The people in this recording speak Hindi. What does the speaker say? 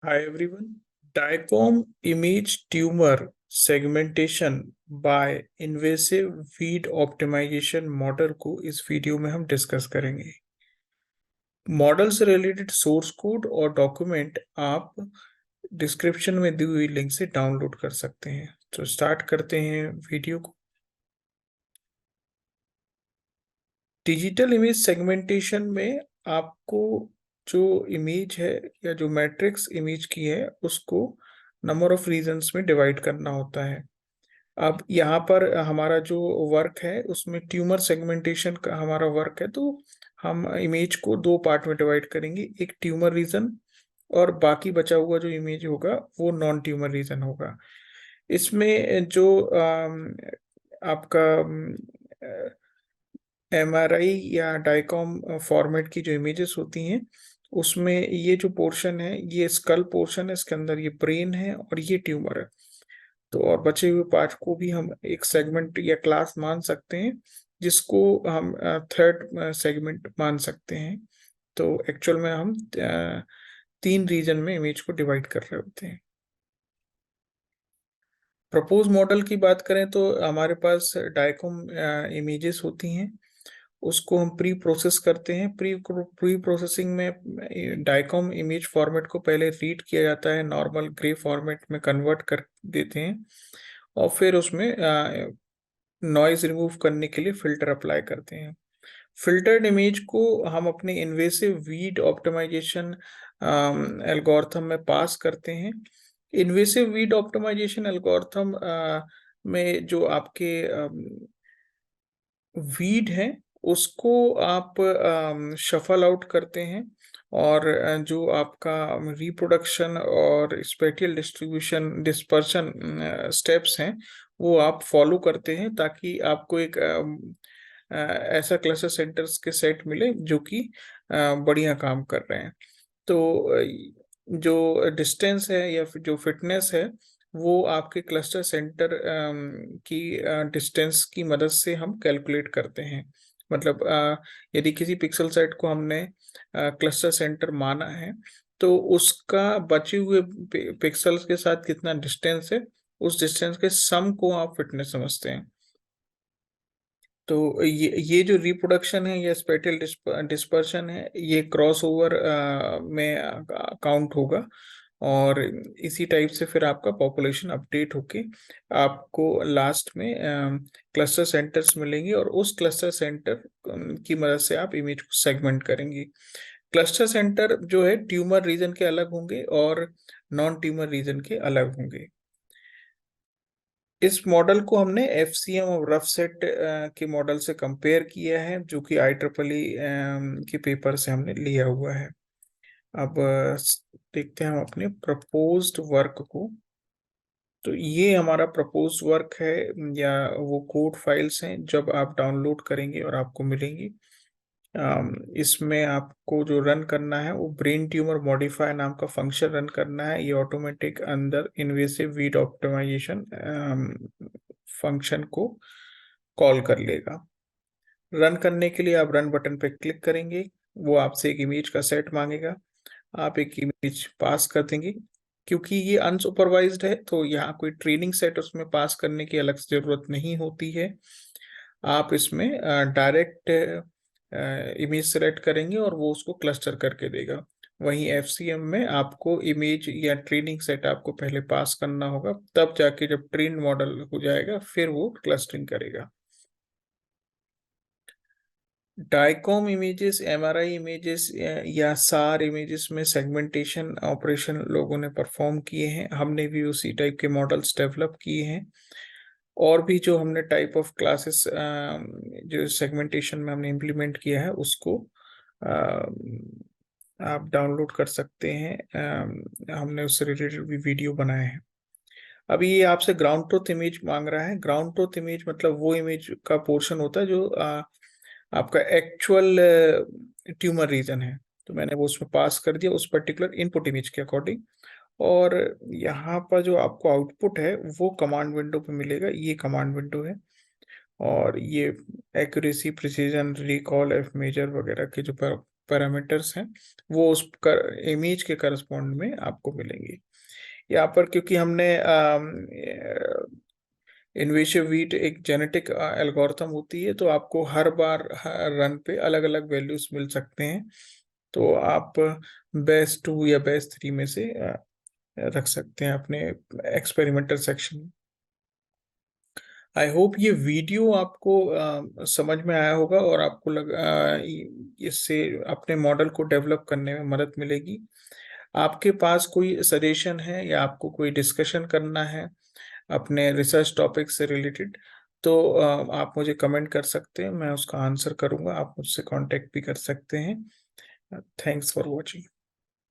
Hi everyone. DICOM image tumor segmentation by invasive weed optimization model को इस वीडियो में हम डिस्कस करेंगे। मॉडल से रिलेटेड सोर्स कोड और डॉक्यूमेंट आप डिस्क्रिप्शन में दी हुई लिंक से डाउनलोड कर सकते हैं। तो स्टार्ट करते हैं वीडियो को। डिजिटल इमेज सेगमेंटेशन में आपको जो इमेज है या जो मैट्रिक्स इमेज की है उसको नंबर ऑफ रीजन्स में डिवाइड करना होता है। अब यहाँ पर हमारा जो वर्क है उसमें ट्यूमर सेगमेंटेशन का हमारा वर्क है, तो हम इमेज को दो पार्ट में डिवाइड करेंगे, एक ट्यूमर रीजन और बाकी बचा हुआ जो इमेज होगा वो नॉन ट्यूमर रीजन होगा। इसमें जो आपका एमआरआई या डाइकॉम फॉर्मेट की जो इमेजेस होती हैं उसमें ये जो पोर्शन है ये स्कल पोर्शन है, इसके अंदर ये ब्रेन है और ये ट्यूमर है। तो और बचे हुए पार्ट को भी हम एक सेगमेंट या क्लास मान सकते हैं, जिसको हम थर्ड सेगमेंट मान सकते हैं। तो एक्चुअल में हम तीन रीजन में इमेज को डिवाइड कर रहे होते हैं। प्रपोज मॉडल की बात करें तो हमारे पास डाइकॉम इमेजेस होती हैं, उसको हम प्री प्रोसेस करते हैं। प्री प्रोसेसिंग में डाइकॉम इमेज फॉर्मेट को पहले रीड किया जाता है, नॉर्मल ग्रे फॉर्मेट में कन्वर्ट कर देते हैं और फिर उसमें नॉइज रिमूव करने के लिए फिल्टर अप्लाई करते हैं। फिल्टर्ड इमेज को हम अपने इन्वेसिव वीड ऑप्टिमाइजेशन एल्गोरिथम में पास करते हैं। इन्वेसिव वीड ऑप्टिमाइजेशन एल्गोरिथम में जो आपके वीड है उसको आप शफल आउट करते हैं और जो आपका रिप्रोडक्शन और स्पेटियल डिस्ट्रीब्यूशन डिस्पर्शन स्टेप्स हैं वो आप फॉलो करते हैं, ताकि आपको एक ऐसा क्लस्टर सेंटर्स के सेट मिले जो कि बढ़िया काम कर रहे हैं। तो जो डिस्टेंस है या फिर जो फिटनेस है वो आपके क्लस्टर सेंटर की डिस्टेंस की मदद से हम कैलकुलेट करते हैं। मतलब यदि किसी पिक्सल सेट को हमने क्लस्टर सेंटर माना है तो उसका बचे हुए पिक्सल्स के साथ कितना डिस्टेंस है, उस डिस्टेंस के सम को आप फिटनेस समझते हैं। तो ये जो रिप्रोडक्शन है या स्पेटियल डिस्पर्शन है ये क्रॉस ओवर में काउंट होगा और इसी टाइप से फिर आपका पॉपुलेशन अपडेट होके आपको लास्ट में क्लस्टर सेंटर्स मिलेंगे और उस क्लस्टर सेंटर की मदद से आप इमेज को सेगमेंट करेंगे। क्लस्टर सेंटर जो है ट्यूमर रीजन के अलग होंगे और नॉन ट्यूमर रीजन के अलग होंगे। इस मॉडल को हमने एफसीएम और रफ सेट के मॉडल से कंपेयर किया है, जो कि IEEE के पेपर से हमने लिया हुआ है। अब देखते हैं हम अपने प्रपोज्ड वर्क को। तो ये हमारा प्रपोज्ड वर्क है या वो कोड फाइल्स हैं जब आप डाउनलोड करेंगे और आपको मिलेंगी। इसमें आपको जो रन करना है वो ब्रेन ट्यूमर मॉडिफायर नाम का फंक्शन रन करना है। ये ऑटोमेटिक अंदर इन्वेसिव वीड ऑप्टिमाइजेशन फंक्शन को कॉल कर लेगा। रन करने के लिए आप रन बटन पे क्लिक करेंगे, वो आपसे एक इमेज का सेट मांगेगा, आप एक इमेज पास कर देंगे। क्योंकि ये अनसुपरवाइज्ड है तो यहाँ कोई ट्रेनिंग सेट उसमें पास करने की अलग से जरूरत नहीं होती है। आप इसमें डायरेक्ट इमेज सेलेक्ट करेंगे और वो उसको क्लस्टर करके देगा। वहीं एफसीएम में आपको इमेज या ट्रेनिंग सेट आपको पहले पास करना होगा, तब जाके जब ट्रेन मॉडल हो जाएगा फिर वो क्लस्टरिंग करेगा। डाइकॉम इमेजेस, एमआरआई इमेजेस या सार इमेजेस में सेगमेंटेशन ऑपरेशन लोगों ने परफॉर्म किए हैं, हमने भी उसी टाइप के मॉडल्स डेवलप किए हैं। और भी जो हमने टाइप ऑफ क्लासेस जो सेगमेंटेशन में हमने इम्प्लीमेंट किया है उसको आप डाउनलोड कर सकते हैं। हमने उससे रिलेटेड भी वीडियो बनाए हैं। अभी ये आपसे ग्राउंड ट्रुथ इमेज मांग रहा है। ग्राउंड ट्रुथ इमेज मतलब वो इमेज का पोर्शन होता है जो आपका एक्चुअल ट्यूमर रीजन है। तो मैंने वो उसमें पास कर दिया उस पर्टिकुलर इनपुट इमेज के अकॉर्डिंग। और यहाँ पर जो आपको आउटपुट है वो कमांड विंडो पे मिलेगा, ये कमांड विंडो है। और ये accuracy, precision, recall, F measure वगैरह के जो पैरामीटर्स हैं वो उस इमेज के करस्पॉन्ड में आपको मिलेंगे। यहाँ पर क्योंकि हमने इन्वेसिव वीट एक जेनेटिक एल्गोरिथम होती है, तो आपको हर बार हर रन पे अलग अलग वैल्यूज मिल सकते हैं, तो आप बेस्ट 2 या बेस्ट 3 में से रख सकते हैं अपने एक्सपेरिमेंटल सेक्शन में। आई होप ये वीडियो आपको समझ में आया होगा और आपको इससे अपने मॉडल को डेवलप करने में मदद मिलेगी। आपके पास कोई सजेशन है या आपको कोई डिस्कशन करना है अपने रिसर्च टॉपिक से रिलेटेड, तो आप मुझे कमेंट कर सकते हैं, मैं उसका आंसर करूंगा। आप मुझसे कांटेक्ट भी कर सकते हैं। Thanks for watching.